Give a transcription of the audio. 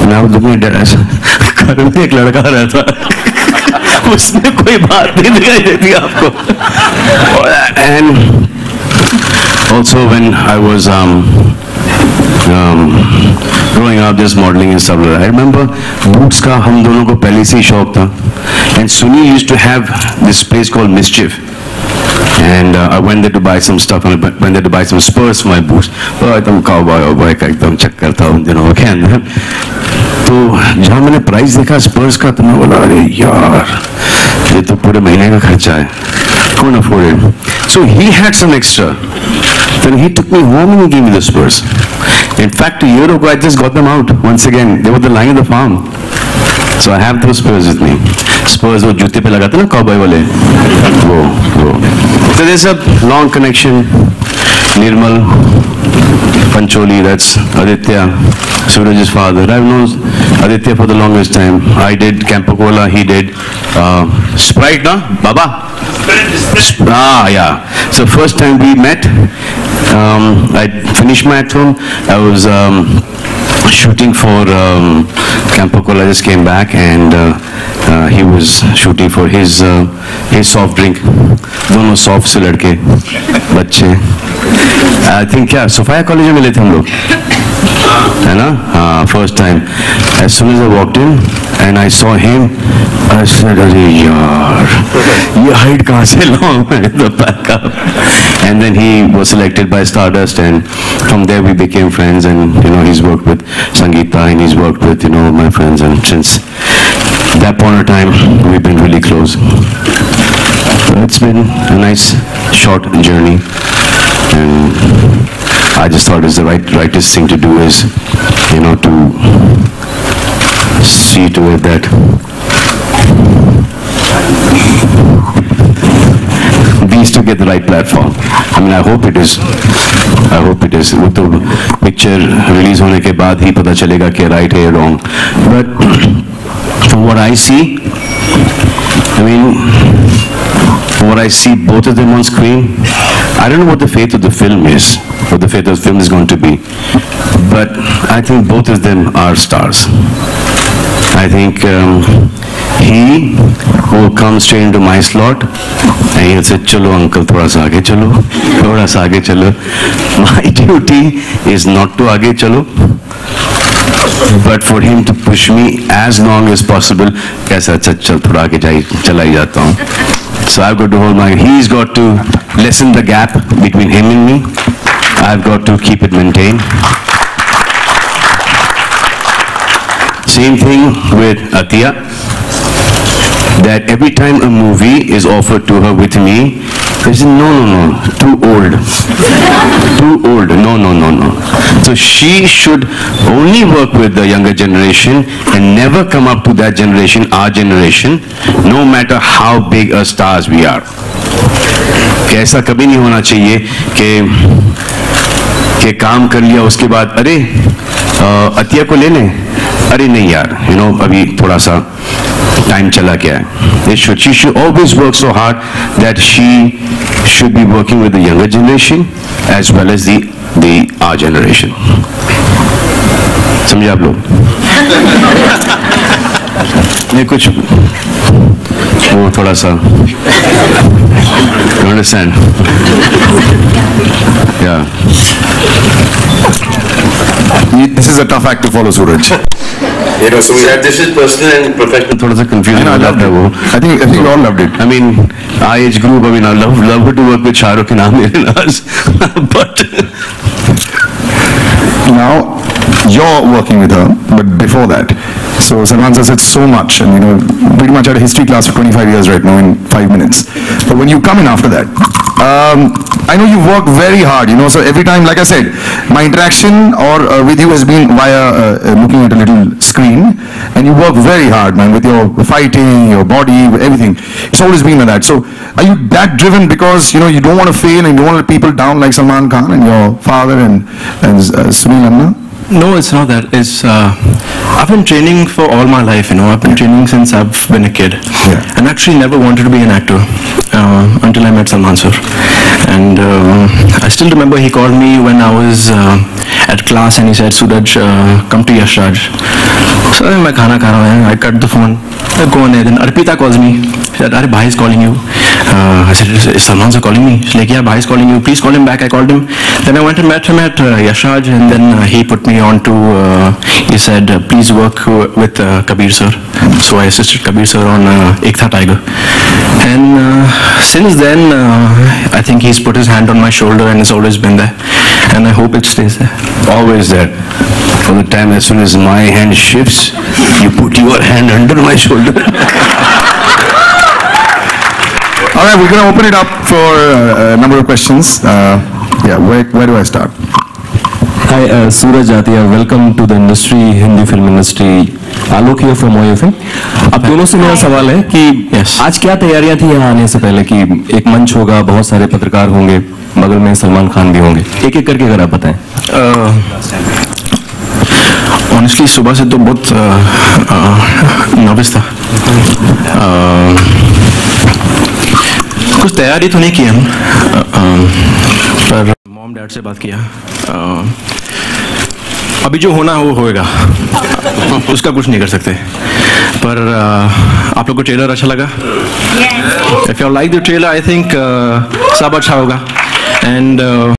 मैं वो दुनिया डर घर में एक लड़का रहता उसने कोई बात नहीं दिखाई देती आपको. And also when I was growing up just modeling and stuff like that, I remember boots का हम दोनों को पहले से ही शौक था. And Sunil used to have this place called Mischief. And I went there to buy some stuff, and I went there to buy some Spurs for my boots. Oh, एकदम cowboy का एकदम चक्कर था उन दिनों के अंदर. तो जहाँ मैंने प्राइस देखा स्पर्स का तो मैं बोला अरे यार ये तो पूरे महीने का खर्चा है. Couldn't afford it. So he had some extra. Then he took me home and he gave me the Spurs. In fact, a year ago I just got them out once again. They were the line of the farm. So I have those Spurs with me. Spurs वो जूते पे लगाते ना cowboy वाले. वो. So there's a long connection. Nirmal, Pancholi, that's Aditya, Suraj's father. I've known Aditya for the longest time. I did Campo Cola, he did Sprite, no? Baba? Yeah. So first time we met, I finished my film. I was shooting for Campo Cola. I just came back and he was shooting for his soft drink. दोनों soft से लड़के बच्चे. I think क्या सोफाया college में मिले थे हम लोग है ना. First time as soon as I walked in and I saw him I said अरे यार ये हाइट कहाँ से लाऊं मैं the backup. And then he was selected by Stardust and from there we became friends and you know he's worked with Sangeeta and he's worked with you know my friends and since that point of time we've been really close. So it's been a nice short journey and I just thought it's the rightest thing to do is you know to see to it that these two get the right platform. I mean I hope it is. वो तो picture release होने के बाद ही पता चलेगा कि right है wrong. But from what I see, I mean from what I see both of them on screen, I don't know what the fate of the film is, what the fate of the film is going to be, but I think both of them are stars. I think he will come straight into my slot and he'll say, "Chalo uncle, thoda sa aage chalo, thoda sa aage chalo." My duty is not to aage chalo, but for him to push me as long as possible. Kaisa chal thoda aage chala hi jata hu. So I've got to hold my. He's got to lessen the gap between him and me. I've got to keep it maintained. Same thing with Atiya. That every time a movie is offered to her with me, they say, no, too old. Too old, no. So she should only work with the younger generation and never come up to that generation, our generation, no matter how big a stars we are. कि ऐसा कभी नहीं होना चाहिए कि काम कर लिया उसके बाद अरे अतिया को ले लें, अरे नहीं यार, you know, अभी थोड़ा सा टाइम चला गया है. She should always work so hard that she should be working with the younger generation as well as the our generation. समझे आप लोग? ये कुछ वो थोड़ा सा you understand? Yeah. This is a tough act to follow, Suraj. You know, so this is personal and professional. थोड़ा सा confusing. I loved it. I think we all loved it. I mean, our age group. I mean, I love to work with Shah Rukh and Amir and us, but now you're working with her, but before that, so Salman says it's so much, and you know, pretty much at a history class for 25 years right now in 5 minutes. But when you come in after that, I know you work very hard, you know, so every time, like I said, my interaction with you has been via looking at a little screen, and you work very hard, man, with your fighting, your body, everything. It's always been like that. So are you that driven because, you know, you don't want to fail and you don't want to let people down like Salman Khan and your father and Sunil Anna? No, it's not that. It's I've been training for all my life, you know. I've been training since I've been a kid. Yeah. And actually never wanted to be an actor until I met Salman sir. And I still remember he called me when I was at class and he said, "Suraj, come to Yash Raj." Sir मैं खाना खा रहा हूँ, I cut the phone, कौन है? Then Arpita calls me, अरे भाई is calling you. I said, Salman sir calling me. She's like, yeah, Bhai is calling you. Please call him back. I called him. Then I went and met him at Yashraj, and then he put me on to. He said, please work with Kabir sir. So I assisted Kabir sir on Ek Tha Tiger. And since then, I think he's put his hand on my shoulder and it's always been there. And I hope it stays there. Always that. From the time as soon as my hand shifts, you put your hand under my shoulder. All right, we're going to open it up for a number of questions. Where do I start? Hi, Suraj Jatia. Welcome to the industry, Hindi film industry. Alok here from OFM. अब दोनों से मेरा सवाल है कि आज क्या तैयारियां थी यहाँ आने से पहले, कि एक मंच होगा, बहुत सारे पत्रकार होंगे, बगल में सलमान खान भी होंगे, एक एक करके अगर आप बताएं. ऑनेस्टली सुबह से तो बहुत नर्वस था. कुछ तैयारी तो नहीं की हम, पर मॉम डैड से बात किया. अभी जो होना है वो होएगा, उसका कुछ नहीं कर सकते. पर आप लोग को ट्रेलर अच्छा लगा? If you like the trailer, I think सब अच्छा होगा. एंड